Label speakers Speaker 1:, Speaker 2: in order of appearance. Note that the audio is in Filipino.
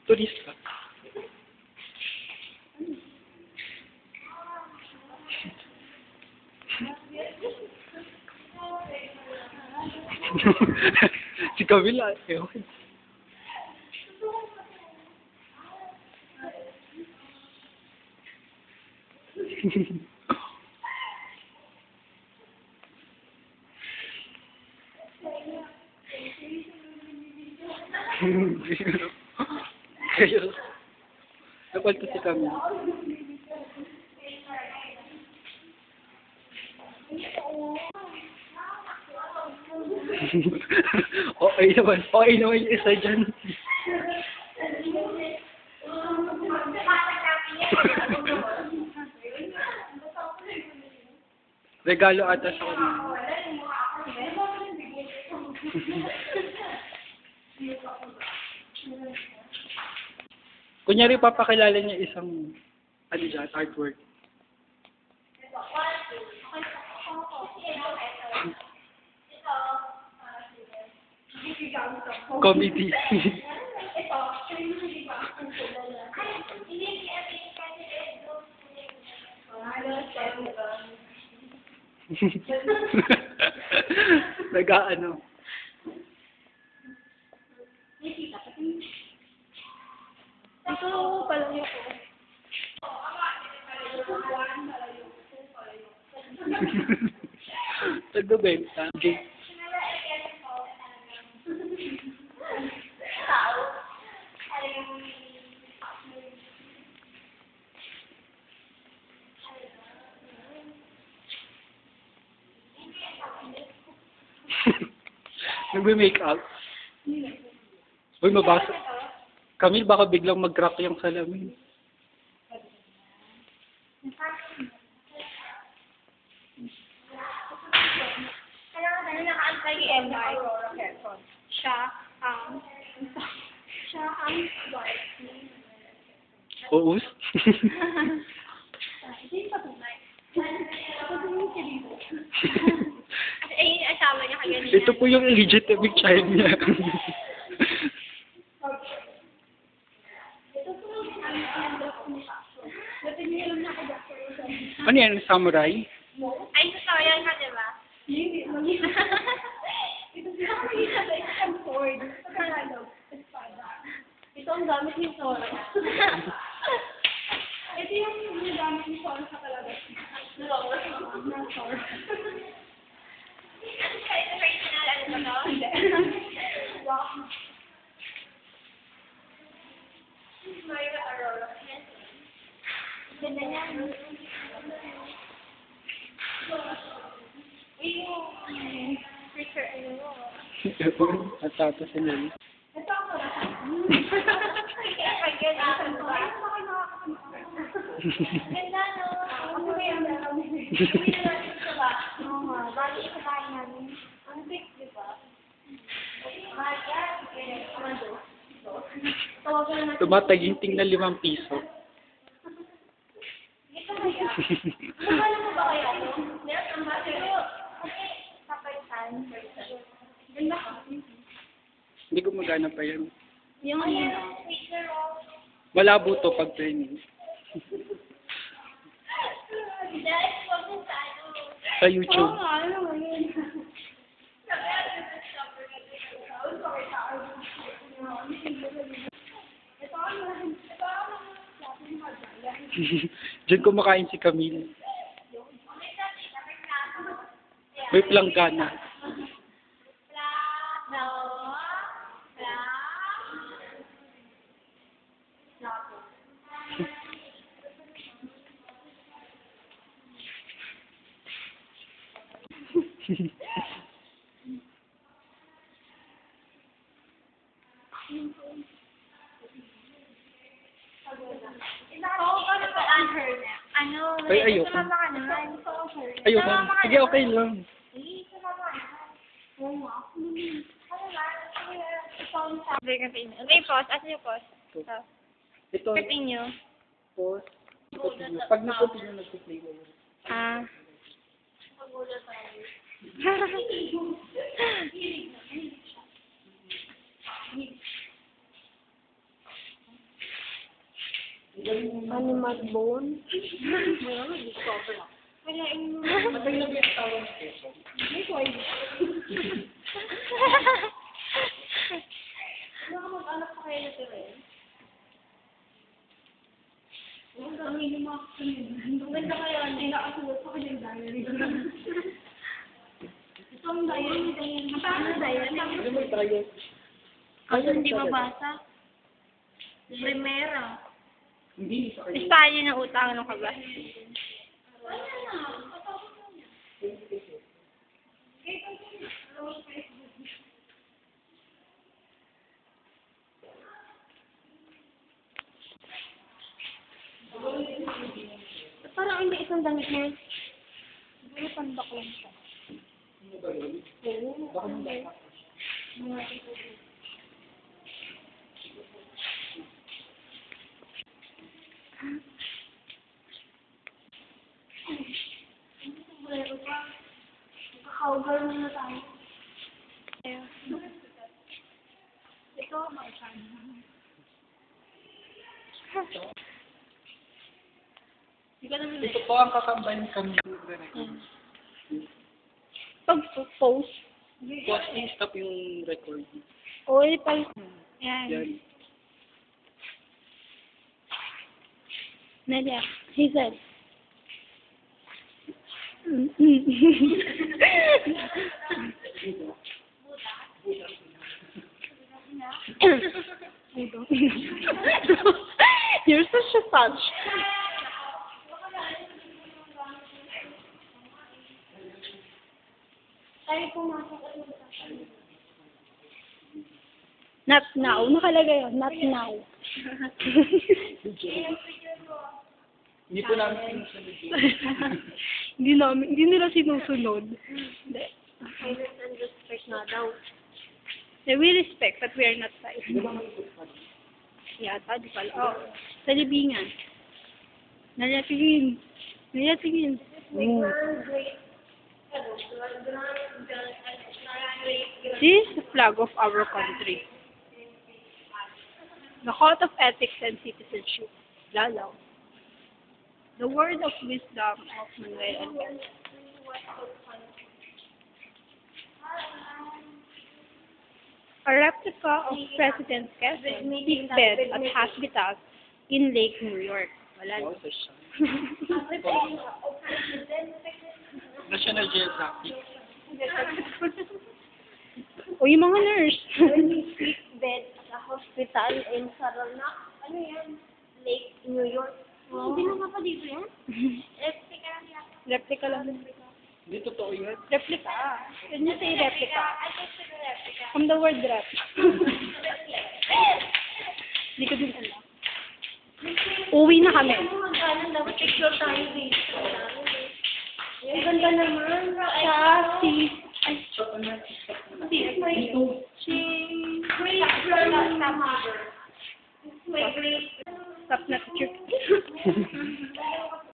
Speaker 1: Turista. Si Camila, okay. Kayo. Napalto si Camila. Okay naman. Okay naman yung isa dyan. Regalo ata sa kanya. Kunyari papakilala niya isang ano dyan, artwork. Comedy. Nag-aano.
Speaker 2: Ito pala yun.
Speaker 1: Nagbebenta. Okay. Nagbe-make up. Uy, mabasa. Camille, baka biglang mag-crack yung salamin.
Speaker 2: Ano naka-antay kay Emma Aurora Quezon? Siya ang
Speaker 1: Uus?
Speaker 2: Ito yung patunay. Patunay siya dito. Kasi yung asawa niya kaganina.
Speaker 1: Ito po yung legitimate child niya. Ano yan? Samurai?
Speaker 2: Ay, totoo yan ka, di ba? Ito ang sword. Sa Tagalog, espada. Ito ang gamit ni Sora. Ito yung gamit ni Sora sa talaga. Na Sora. Ano siya? Ito original, ano ba to? Hindi. Wow. Myra Aurora. Ganda niya. Picture, ano mo?
Speaker 1: At tapos yun.
Speaker 2: Ito ako na. Ganda, no? Ano ba yung bali ito ba namin? Ang big, di ba?
Speaker 1: Tumataginting na 5 piso.
Speaker 2: Ito kaya? Ano mo ba kaya? Meron ba? Pero, okay, papalitan. Ganda ka.
Speaker 1: Hindi ko magana pa yan.
Speaker 2: Yung picture of...
Speaker 1: Malabo to pag training. Sa YouTube.
Speaker 2: Oo nga, ano mo yun?
Speaker 1: Diyan kumakain si Camille. May planggana.
Speaker 2: Ano?
Speaker 1: Ay, ayoko.
Speaker 2: Sumama ka naman.
Speaker 1: Ayoko. Sige, okay lang.
Speaker 2: Sumama ka naman. Oo nga. Ano ba? Okay, pause. Asa yung pause?
Speaker 1: Ito.
Speaker 2: Continue.
Speaker 1: Pause. Continue. Pag na-continue, nag-play ko.
Speaker 2: Ah. Animal bone. Kaya yung...
Speaker 1: Matay lang yung tawag ng keso.
Speaker 2: Baka mag-anak pa kayo na si Ren? Ang hinimak sa nila. Ang ganda kaya, hindi nakasulat pa kanyang diary. Ito ang diary. Paano diary?
Speaker 1: Ano may tayo?
Speaker 2: Kasi hindi mabasa. Primera.
Speaker 1: Hindi sa kanya.
Speaker 2: Espanya na utang ng kabas. Parang hindi isang damit niya. Siguro pandak lang siya.
Speaker 1: Ano ba yun?
Speaker 2: Oo.
Speaker 1: Baka mo ba?
Speaker 2: Cowgirl na tayo. Ito, maisan. Hindi ka naman
Speaker 1: Ito po ang kakambay ni Camille.
Speaker 2: Pag-post.
Speaker 1: Pause and stop yung recording.
Speaker 2: Oil pal. Yan.
Speaker 1: Yan.
Speaker 2: Nadia, he said. You're such a such. Not now. Nakalagay yun. Not now.
Speaker 1: Hindi po namin sinusunod yun.
Speaker 2: Hindi nila sinusunod. Hindi. Respect na daw. We respect, but we are not size. Yata, di pala. Oh, sa libingan. Nalatingin. Nalatingin. This is the flag of our country. The Code of Ethics and Citizenship. Lalaw. The word of wisdom of Manuel Alvarez. A replica of President Quezon seabed at hospitals in Lake New York. Wala.
Speaker 1: Wow, sa siya. National Geographic.
Speaker 2: O yung mga nurse.
Speaker 3: Bed sa hospital in Saranac. Ano yan? Lake New York.
Speaker 2: Oh.
Speaker 3: Hindi naman pa dito yan? Replica lang yan.
Speaker 2: Replica lang.
Speaker 1: Hindi totoo yan.
Speaker 2: Replica. When you say replica,
Speaker 3: I guess it's a replica.
Speaker 2: from the word rep. Hindi ko din alam. Uwi na kami.
Speaker 3: Magkano dapat picture tayo dito. Ang ganda naman.
Speaker 2: Si
Speaker 3: Great girl at the mother. My great.
Speaker 2: Stop na picture.